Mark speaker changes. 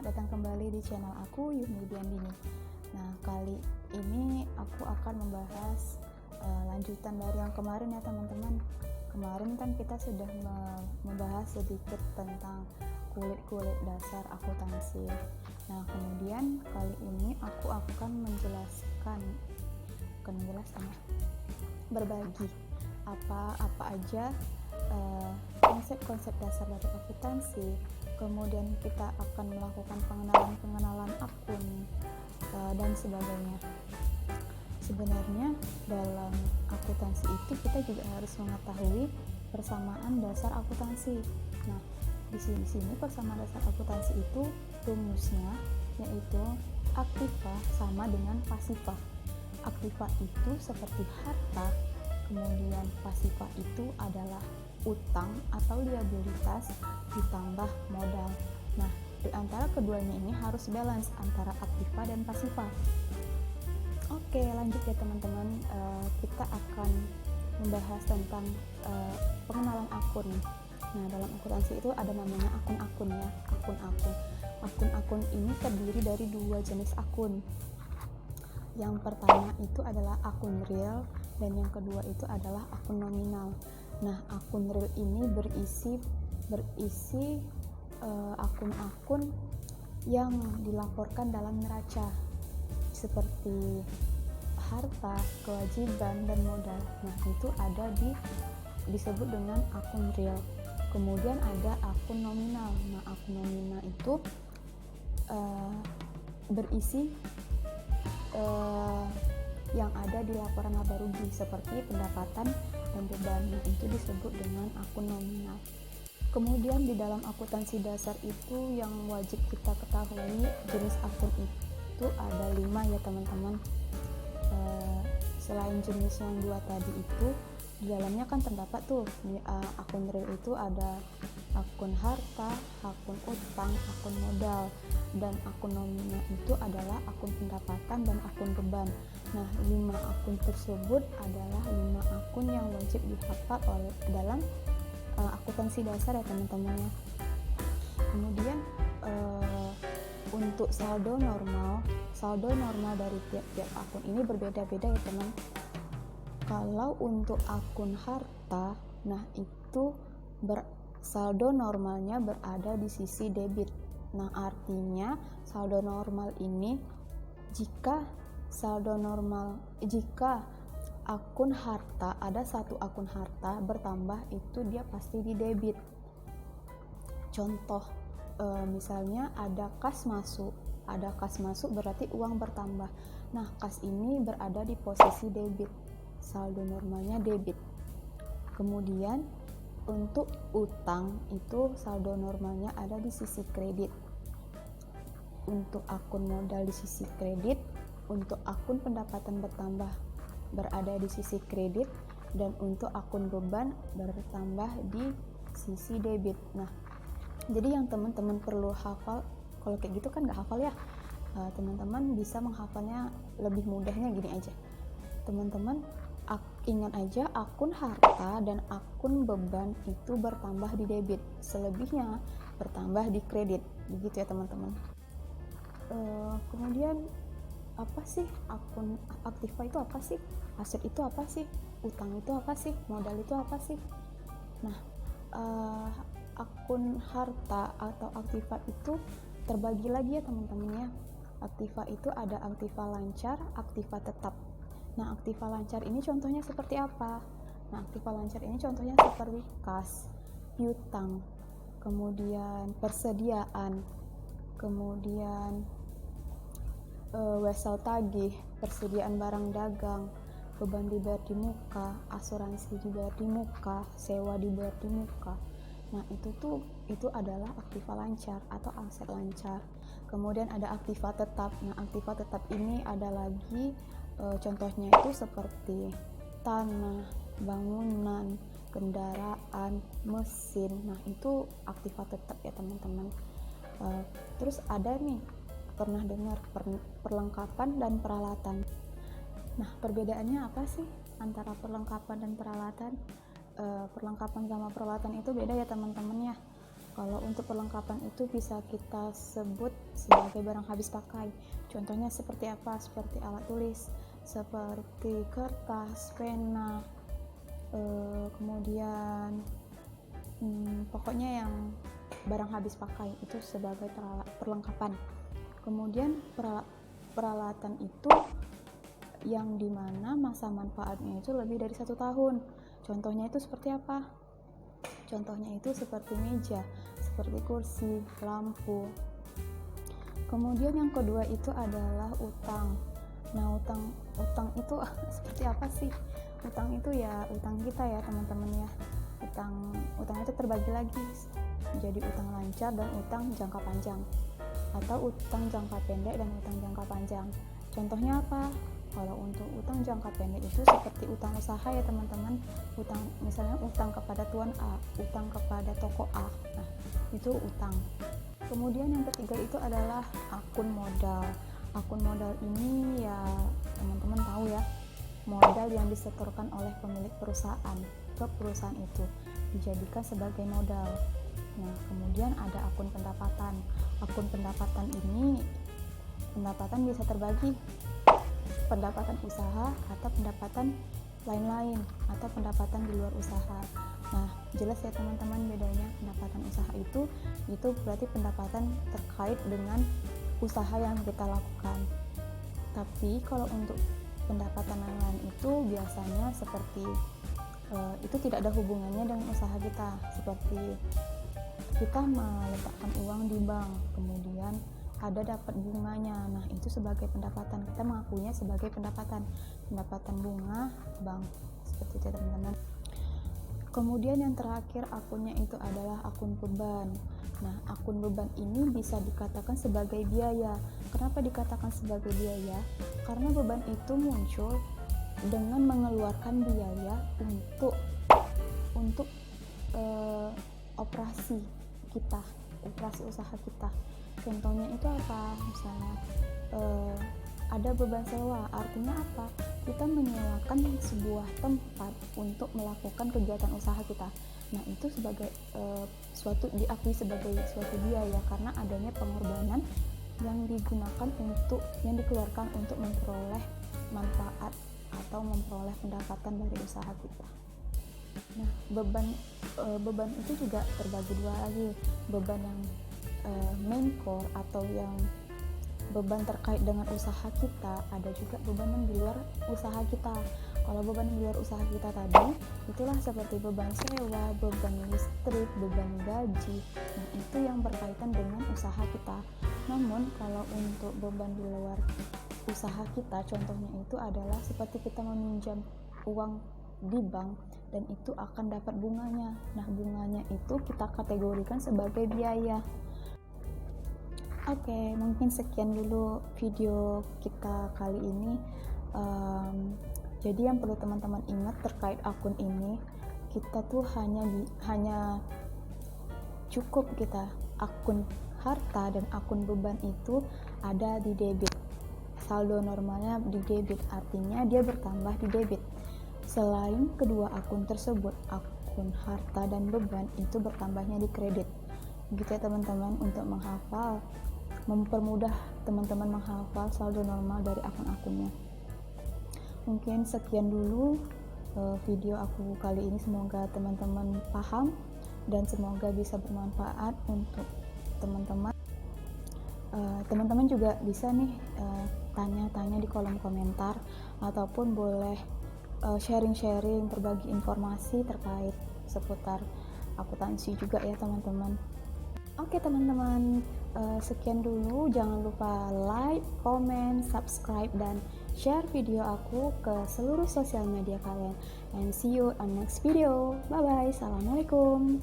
Speaker 1: selamat datang kembali di channel aku, Yuni Diandini. Nah, kali ini aku akan membahas lanjutan dari yang kemarin ya teman-teman. Kemarin kan kita sudah membahas sedikit tentang kulit-kulit dasar akuntansi. Nah, kemudian kali ini aku akan berbagi apa aja konsep-konsep dasar dari akuntansi. Kemudian kita akan melakukan pengenalan akun dan sebagainya. Sebenarnya dalam akuntansi itu kita juga harus mengetahui persamaan dasar akuntansi. Nah, di sini persamaan dasar akuntansi itu rumusnya yaitu aktiva sama dengan pasiva. Aktiva itu seperti harta, kemudian pasiva itu adalah utang atau liabilitas ditambah modal. Nah, di antara keduanya ini harus balance antara aktiva dan pasiva. Oke, lanjut ya teman-teman. Kita akan membahas tentang pengenalan akun. Nah, dalam akuntansi itu ada namanya akun-akun ya, akun-akun. Akun-akun ini terdiri dari dua jenis akun. Yang pertama itu adalah akun real dan yang kedua itu adalah akun nominal. Nah, akun real ini berisi akun-akun yang dilaporkan dalam neraca seperti harta, kewajiban, dan modal. Nah, itu ada disebut dengan akun real. Kemudian ada akun nominal. Nah, akun nominal itu berisi yang ada di laporan laba rugi seperti pendapatan dan beban. Nah, itu disebut dengan akun nominal. Kemudian di dalam akuntansi dasar itu yang wajib kita ketahui jenis akun itu ada 5 ya teman-teman. Selain jenis yang 2 tadi itu, di dalamnya kan terdapat tuh di akun real itu ada akun harta, akun utang, akun modal, dan akun nominal itu adalah akun pendapatan dan akun beban. Nah, 5 akun tersebut adalah 5 akun yang wajib dihafal dalam akuntansi dasar ya teman-teman ya. Kemudian untuk saldo normal dari tiap-tiap akun ini berbeda-beda ya teman. Kalau untuk akun harta, nah itu saldo normalnya berada di sisi debit. Nah, artinya saldo normal ini jika akun harta ada satu akun harta bertambah itu dia pasti di debit. Contoh misalnya ada kas masuk berarti uang bertambah. Nah, kas ini berada di posisi debit, saldo normalnya debit. Kemudian untuk utang itu saldo normalnya ada di sisi kredit. Untuk akun modal di sisi kredit, untuk akun pendapatan bertambah berada di sisi kredit, dan untuk akun beban bertambah di sisi debit. Nah, jadi yang teman-teman perlu hafal, kalau kayak gitu kan nggak hafal ya, teman-teman bisa menghafalnya lebih mudahnya gini aja. Teman-teman ingat aja akun harta dan akun beban itu bertambah di debit, selebihnya bertambah di kredit, begitu ya teman-teman. Kemudian apa sih akun aktiva itu apa sih, aset itu apa sih, utang itu apa sih, modal itu apa sih. Nah, akun harta atau aktiva itu terbagi lagi ya teman-teman ya. Aktiva itu ada aktiva lancar, aktiva tetap. Nah, aktiva lancar ini contohnya seperti apa? Nah, aktiva lancar ini contohnya seperti kas, piutang, kemudian persediaan, kemudian wesel tagih, persediaan barang dagang, beban dibayar di muka, asuransi dibayar di muka, sewa dibayar di muka. Nah, itu adalah aktiva lancar atau aset lancar. Kemudian ada aktiva tetap. Nah, aktiva tetap ini ada lagi contohnya itu seperti tanah, bangunan, kendaraan, mesin. Nah, itu aktiva tetap ya teman-teman. Terus ada nih, pernah dengar perlengkapan dan peralatan. Nah, perbedaannya apa sih antara perlengkapan dan peralatan? Perlengkapan sama peralatan itu beda ya teman-teman ya. Kalau untuk perlengkapan itu bisa kita sebut sebagai barang habis pakai. Contohnya seperti apa? Seperti alat tulis, seperti kertas, pena, kemudian pokoknya yang barang habis pakai itu sebagai perlengkapan. Kemudian peralatan itu yang dimana masa manfaatnya itu lebih dari 1 tahun. Contohnya itu seperti apa? Contohnya itu seperti meja, seperti kursi, lampu. Kemudian yang kedua itu adalah utang. Nah, utang itu seperti apa sih? Utang itu ya utang kita ya teman-teman ya. Utang itu terbagi lagi jadi utang lancar dan utang jangka panjang, atau utang jangka pendek dan utang jangka panjang. Contohnya apa? Kalau untuk utang jangka pendek itu seperti utang usaha ya teman-teman. Misalnya utang kepada tuan A, utang kepada toko A. Nah, itu utang. Kemudian yang ketiga itu adalah akun modal. Akun modal ini ya teman-teman tahu ya, modal yang disetorkan oleh pemilik perusahaan ke perusahaan itu dijadikan sebagai modal. Nah, kemudian ada akun pendapatan. Akun pendapatan ini pendapatan bisa terbagi, pendapatan usaha atau pendapatan lain-lain atau pendapatan di luar usaha. Nah, jelas ya teman-teman bedanya. Pendapatan usaha itu berarti pendapatan terkait dengan usaha yang kita lakukan. Tapi kalau untuk pendapatan lain-lain itu biasanya seperti itu tidak ada hubungannya dengan usaha kita, seperti kita meletakkan uang di bank, kemudian ada dapat bunganya. Nah, itu sebagai pendapatan, kita mengakuinya sebagai pendapatan bunga bank, seperti itu teman-teman. Kemudian yang terakhir akunnya itu adalah akun beban. Nah, akun beban ini bisa dikatakan sebagai biaya. Kenapa dikatakan sebagai biaya? Karena beban itu muncul dengan mengeluarkan biaya untuk operasi kita, operasi usaha kita. Contohnya itu apa? Misalnya ada beban sewa, artinya apa? Kita menyewakan sebuah tempat untuk melakukan kegiatan usaha kita. Nah, itu sebagai diakui sebagai suatu biaya karena adanya pengorbanan yang dikeluarkan untuk memperoleh manfaat atau memperoleh pendapatan dari usaha kita. Nah, beban itu juga terbagi dua lagi. Beban yang main core atau yang beban terkait dengan usaha kita, ada juga beban yang di luar usaha kita. Kalau beban di luar usaha kita tadi, itulah seperti beban sewa, beban listrik, beban gaji. Nah, itu yang berkaitan dengan usaha kita. Namun, kalau untuk beban di luar usaha kita, contohnya itu adalah seperti kita meminjam uang di bank dan itu akan dapat bunganya. Nah, bunganya itu kita kategorikan sebagai biaya. Oke, mungkin sekian dulu video kita kali ini. Jadi yang perlu teman-teman ingat terkait akun ini, kita tuh hanya cukup kita akun harta dan akun beban itu ada di debit. Saldo normalnya di debit, artinya dia bertambah di debit. Selain kedua akun tersebut, akun harta dan beban itu bertambahnya di kredit. Gitu ya teman-teman, untuk menghafal, mempermudah teman-teman menghafal saldo normal dari akun-akunnya. Mungkin sekian dulu video aku kali ini, semoga teman-teman paham dan semoga bisa bermanfaat untuk teman-teman. Teman-teman juga bisa nih tanya-tanya di kolom komentar ataupun boleh sharing-sharing, berbagi informasi terkait seputar akuntansi juga ya teman-teman. Oke teman-teman, sekian dulu. Jangan lupa like, comment, subscribe, dan share video aku ke seluruh sosial media kalian. And see you on next video. Bye bye. Assalamualaikum.